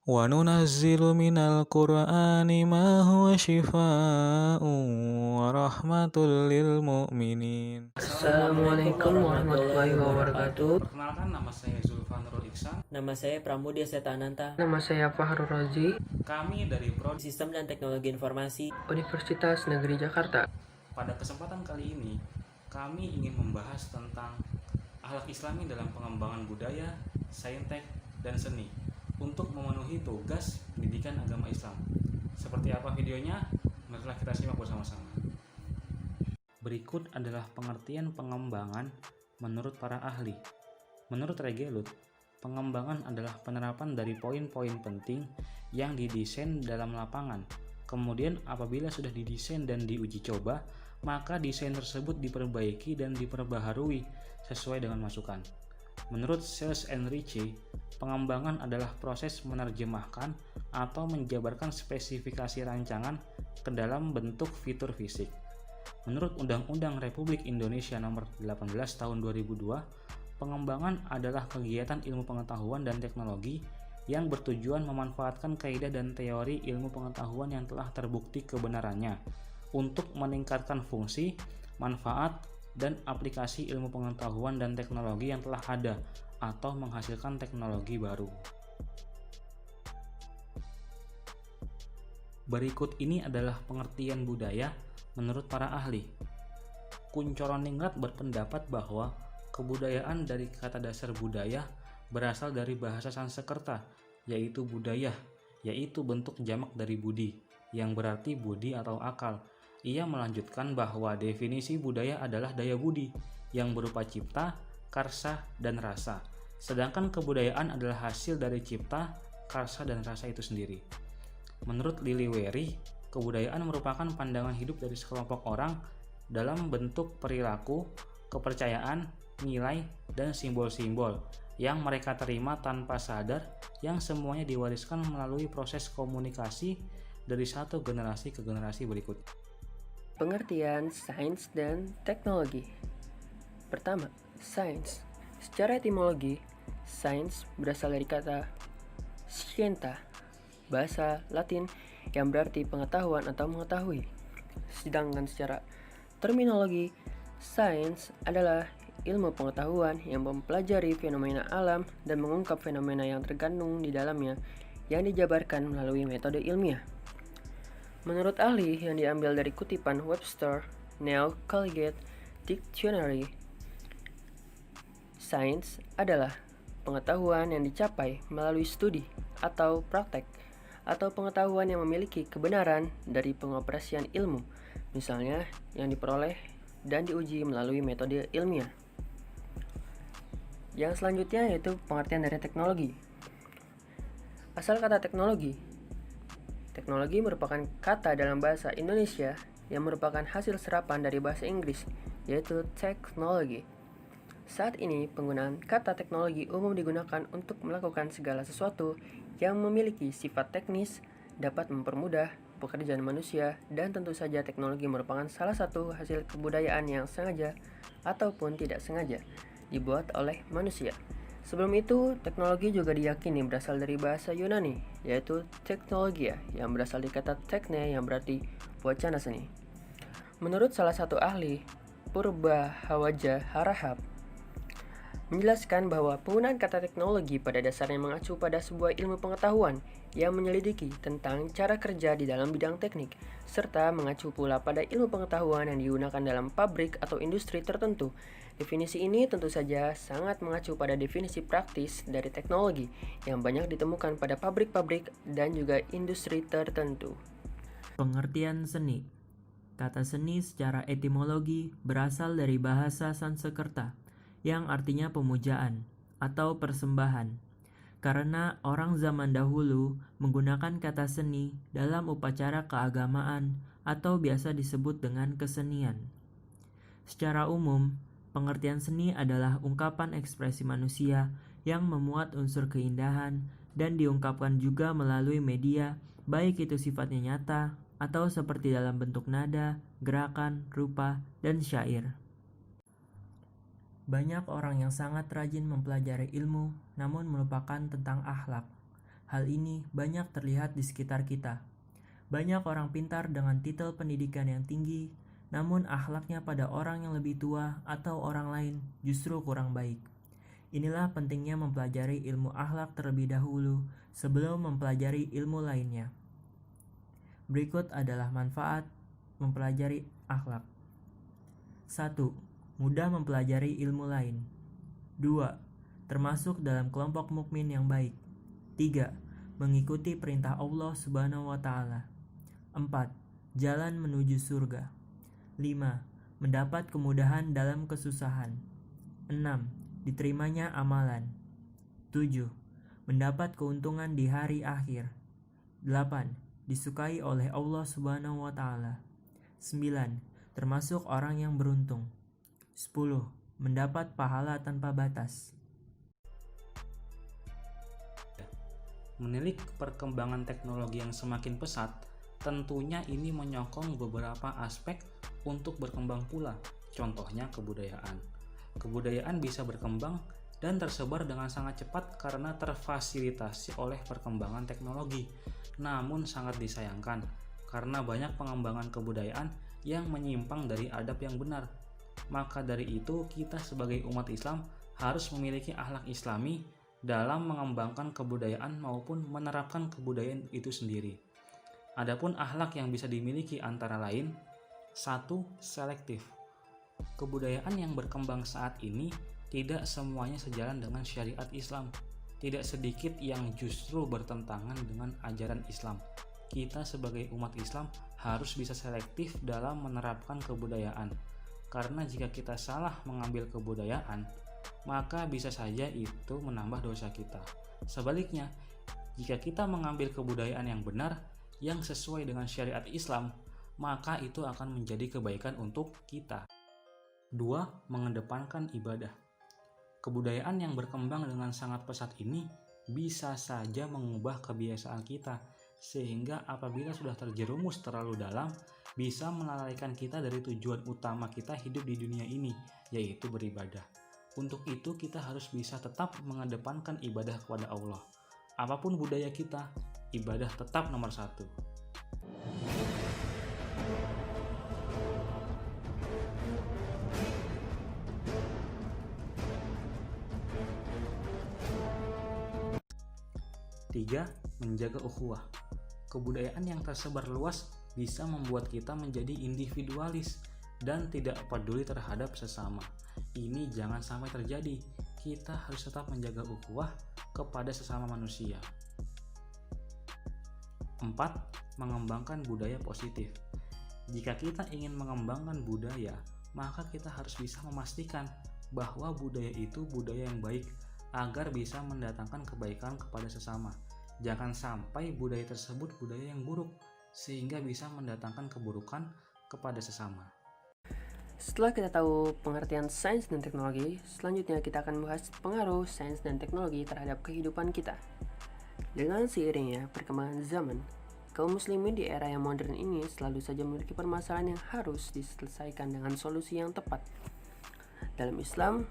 وَنُنَزِّلُ مِنَ الْقُرْآنِ مَا هُوَ شِفَاءٌ وَرَحْمَةٌ لِّلْمُؤْمِنِينَ. Assalamualaikum warahmatullahi wabarakatuh. Perkenalkan, nama saya Zulfan Nurul Iksan. Nama saya Pramudia Setananta. Nama saya Fahrul Razi, Kami dari Prodi Sistem dan Teknologi Informasi Universitas Negeri Jakarta. Pada kesempatan kali ini, kami ingin membahas tentang akhlak Islami dalam pengembangan budaya, saintek, dan seni untuk memenuhi tugas pendidikan agama Islam. Seperti apa videonya? Marilah kita simak bersama-sama. Berikut adalah pengertian pengembangan menurut para ahli. Menurut Regelut, pengembangan adalah penerapan dari poin-poin penting yang didesain dalam lapangan. Kemudian apabila sudah didesain dan diuji coba, maka desain tersebut diperbaiki dan diperbaharui sesuai dengan masukan. Menurut Sales and Ritchie, pengembangan adalah proses menerjemahkan atau menjabarkan spesifikasi rancangan ke dalam bentuk fitur fisik. Menurut Undang-Undang Republik Indonesia Nomor 18 Tahun 2002, pengembangan adalah kegiatan ilmu pengetahuan dan teknologi yang bertujuan memanfaatkan kaidah dan teori ilmu pengetahuan yang telah terbukti kebenarannya untuk meningkatkan fungsi, manfaat, dan aplikasi ilmu pengetahuan dan teknologi yang telah ada atau menghasilkan teknologi baru. Berikut ini adalah pengertian budaya menurut para ahli. Kuncoroningrat berpendapat bahwa kebudayaan dari kata dasar budaya berasal dari bahasa Sanskerta, yaitu budaya, yaitu bentuk jamak dari budi, yang berarti budi atau akal. Ia melanjutkan bahwa definisi budaya adalah daya budi, yang berupa cipta, karsa, dan rasa. Sedangkan kebudayaan adalah hasil dari cipta, karsa, dan rasa itu sendiri. Menurut Lily Wery, kebudayaan merupakan pandangan hidup dari sekelompok orang dalam bentuk perilaku, kepercayaan, nilai, dan simbol-simbol yang mereka terima tanpa sadar, yang semuanya diwariskan melalui proses komunikasi dari satu generasi ke generasi berikut. Pengertian sains dan teknologi. Pertama, sains. Secara etimologi, sains berasal dari kata scienta, bahasa Latin yang berarti pengetahuan atau mengetahui. Sedangkan secara terminologi, sains adalah ilmu pengetahuan yang mempelajari fenomena alam dan mengungkap fenomena yang terkandung di dalamnya yang dijabarkan melalui metode ilmiah. Menurut ahli yang diambil dari kutipan Webster New Collegiate Dictionary, sains adalah pengetahuan yang dicapai melalui studi atau praktek, atau pengetahuan yang memiliki kebenaran dari pengoperasian ilmu, misalnya yang diperoleh dan diuji melalui metode ilmiah. Yang selanjutnya yaitu pengertian dari teknologi. Asal kata teknologi. Teknologi merupakan kata dalam bahasa Indonesia yang merupakan hasil serapan dari bahasa Inggris, yaitu technology. Saat ini, penggunaan kata teknologi umum digunakan untuk melakukan segala sesuatu yang memiliki sifat teknis, dapat mempermudah pekerjaan manusia, dan tentu saja teknologi merupakan salah satu hasil kebudayaan yang sengaja ataupun tidak sengaja dibuat oleh manusia. Sebelum itu, teknologi juga diyakini berasal dari bahasa Yunani, yaitu teknologia, yang berasal dari kata tekne yang berarti wacana seni. Menurut salah satu ahli, Purbahawaja Harahap, menjelaskan bahwa penggunaan kata teknologi pada dasarnya mengacu pada sebuah ilmu pengetahuan yang menyelidiki tentang cara kerja di dalam bidang teknik, serta mengacu pula pada ilmu pengetahuan yang digunakan dalam pabrik atau industri tertentu. Definisi ini tentu saja sangat mengacu pada definisi praktis dari teknologi yang banyak ditemukan pada pabrik-pabrik dan juga industri tertentu. Pengertian seni. Kata seni secara etimologi berasal dari bahasa Sanskerta yang artinya pemujaan atau persembahan. Karena orang zaman dahulu menggunakan kata seni dalam upacara keagamaan atau biasa disebut dengan kesenian. Secara umum, pengertian seni adalah ungkapan ekspresi manusia yang memuat unsur keindahan dan diungkapkan juga melalui media, baik itu sifatnya nyata atau seperti dalam bentuk nada, gerakan, rupa, dan syair. Banyak orang yang sangat rajin mempelajari ilmu, namun melupakan tentang akhlak. Hal ini banyak terlihat di sekitar kita. Banyak orang pintar dengan titel pendidikan yang tinggi, namun akhlaknya pada orang yang lebih tua atau orang lain justru kurang baik. Inilah pentingnya mempelajari ilmu akhlak terlebih dahulu sebelum mempelajari ilmu lainnya. Berikut adalah manfaat mempelajari akhlak. 1. Mudah mempelajari ilmu lain. 2. Termasuk dalam kelompok mukmin yang baik. 3. Mengikuti perintah Allah Subhanahu wa Ta'ala. 4. Jalan menuju surga. 5. Mendapat kemudahan dalam kesusahan. 6. Diterimanya amalan. 7. Mendapat keuntungan di hari akhir. 8. Disukai oleh Allah Subhanahu wa Ta'ala. 9. Termasuk orang yang beruntung. 10. Mendapat pahala tanpa batas. Menilik perkembangan teknologi yang semakin pesat, tentunya ini menyokong beberapa aspek untuk berkembang pula. Contohnya kebudayaan. Kebudayaan bisa berkembang dan tersebar dengan sangat cepat karena terfasilitasi oleh perkembangan teknologi. Namun sangat disayangkan karena banyak pengembangan kebudayaan yang menyimpang dari adab yang benar. Maka dari itu kita sebagai umat Islam harus memiliki akhlak Islami dalam mengembangkan kebudayaan maupun menerapkan kebudayaan itu sendiri. Adapun akhlak yang bisa dimiliki antara lain: 1. Selektif. Kebudayaan yang berkembang saat ini tidak semuanya sejalan dengan syariat Islam. Tidak sedikit yang justru bertentangan dengan ajaran Islam. Kita sebagai umat Islam harus bisa selektif dalam menerapkan kebudayaan. Karena jika kita salah mengambil kebudayaan, maka bisa saja itu menambah dosa kita. Sebaliknya, jika kita mengambil kebudayaan yang benar, yang sesuai dengan syariat Islam, maka itu akan menjadi kebaikan untuk kita. 2. Mengedepankan ibadah. Kebudayaan yang berkembang dengan sangat pesat ini bisa saja mengubah kebiasaan kita, sehingga apabila sudah terjerumus terlalu dalam, bisa melalaikan kita dari tujuan utama kita hidup di dunia ini, yaitu beribadah. Untuk itu kita harus bisa tetap mengedepankan ibadah kepada Allah. Apapun budaya kita, ibadah tetap nomor 1. Tiga, menjaga ukhuwah. Kebudayaan yang tersebar luas bisa membuat kita menjadi individualis dan tidak peduli terhadap sesama. Ini jangan sampai terjadi. Kita harus tetap menjaga ukhuwah kepada sesama manusia. 4. Mengembangkan budaya positif. Jika kita ingin mengembangkan budaya, maka kita harus bisa memastikan bahwa budaya itu budaya yang baik agar bisa mendatangkan kebaikan kepada sesama. Jangan sampai budaya tersebut budaya yang buruk sehingga bisa mendatangkan keburukan kepada sesama. Setelah kita tahu pengertian sains dan teknologi, selanjutnya kita akan membahas pengaruh sains dan teknologi terhadap kehidupan kita. Dengan seiringnya perkembangan zaman, kaum muslimin di era yang modern ini selalu saja memiliki permasalahan yang harus diselesaikan dengan solusi yang tepat. Dalam Islam,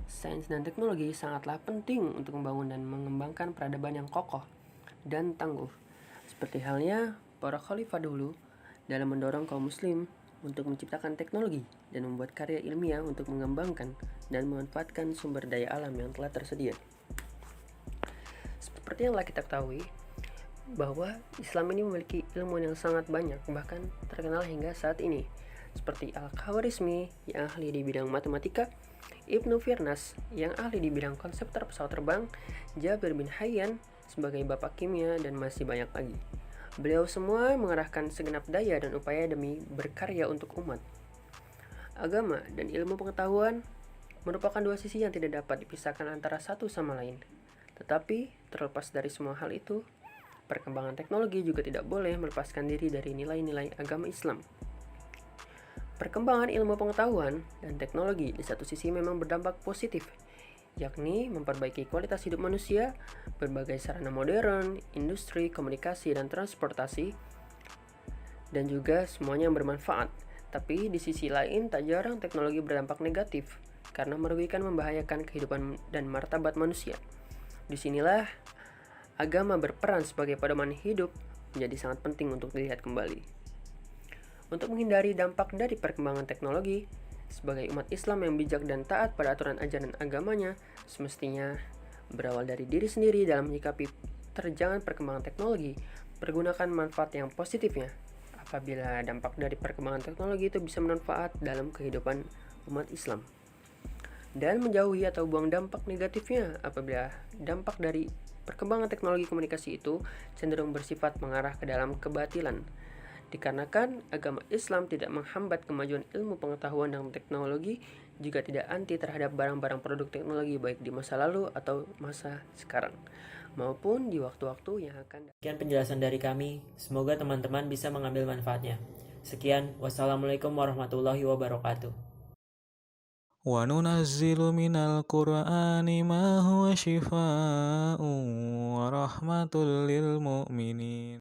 sains dan teknologi sangatlah penting untuk membangun dan mengembangkan peradaban yang kokoh dan tangguh. Seperti halnya para khalifah dahulu dalam mendorong kaum muslim untuk menciptakan teknologi dan membuat karya ilmiah untuk mengembangkan dan memanfaatkan sumber daya alam yang telah tersedia. Seperti yang telah kita ketahui, bahwa Islam ini memiliki ilmu yang sangat banyak, bahkan terkenal hingga saat ini, seperti Al-Khawarizmi yang ahli di bidang matematika, Ibnu Firnas yang ahli di bidang konseptor pesawat terbang, Jabir bin Hayyan sebagai bapak kimia, dan masih banyak lagi. Beliau semua mengerahkan segenap daya dan upaya demi berkarya untuk umat. Agama dan ilmu pengetahuan merupakan dua sisi yang tidak dapat dipisahkan antara satu sama lain. Tetapi terlepas dari semua hal itu, perkembangan teknologi juga tidak boleh melepaskan diri dari nilai-nilai agama Islam. Perkembangan ilmu pengetahuan dan teknologi di satu sisi memang berdampak positif, yakni memperbaiki kualitas hidup manusia, berbagai sarana modern, industri, komunikasi, dan transportasi, dan juga semuanya yang bermanfaat. Tapi di sisi lain, tak jarang teknologi berdampak negatif karena merugikan, membahayakan kehidupan dan martabat manusia. Disinilah agama berperan sebagai pedoman hidup menjadi sangat penting untuk dilihat kembali. Untuk menghindari dampak dari perkembangan teknologi, sebagai umat Islam yang bijak dan taat pada aturan ajaran agamanya, semestinya berawal dari diri sendiri dalam menyikapi terjangan perkembangan teknologi, pergunakan manfaat yang positifnya. Apabila dampak dari perkembangan teknologi itu bisa bermanfaat dalam kehidupan umat Islam. Dan menjauhi atau buang dampak negatifnya apabila dampak dari perkembangan teknologi komunikasi itu cenderung bersifat mengarah ke dalam kebatilan. Dikarenakan agama Islam tidak menghambat kemajuan ilmu pengetahuan dan teknologi, juga tidak anti terhadap barang-barang produk teknologi baik di masa lalu atau masa sekarang, maupun di waktu-waktu yang akan datang. Sekian penjelasan dari kami, semoga teman-teman bisa mengambil manfaatnya. Sekian, wassalamualaikum warahmatullahi wabarakatuh. وَنُنَزِّلُ مِنَ الْقُرْآنِ مَا هُوَ شِفَاءٌ وَرَحْمَةٌ لِلْمُؤْمِنِينَ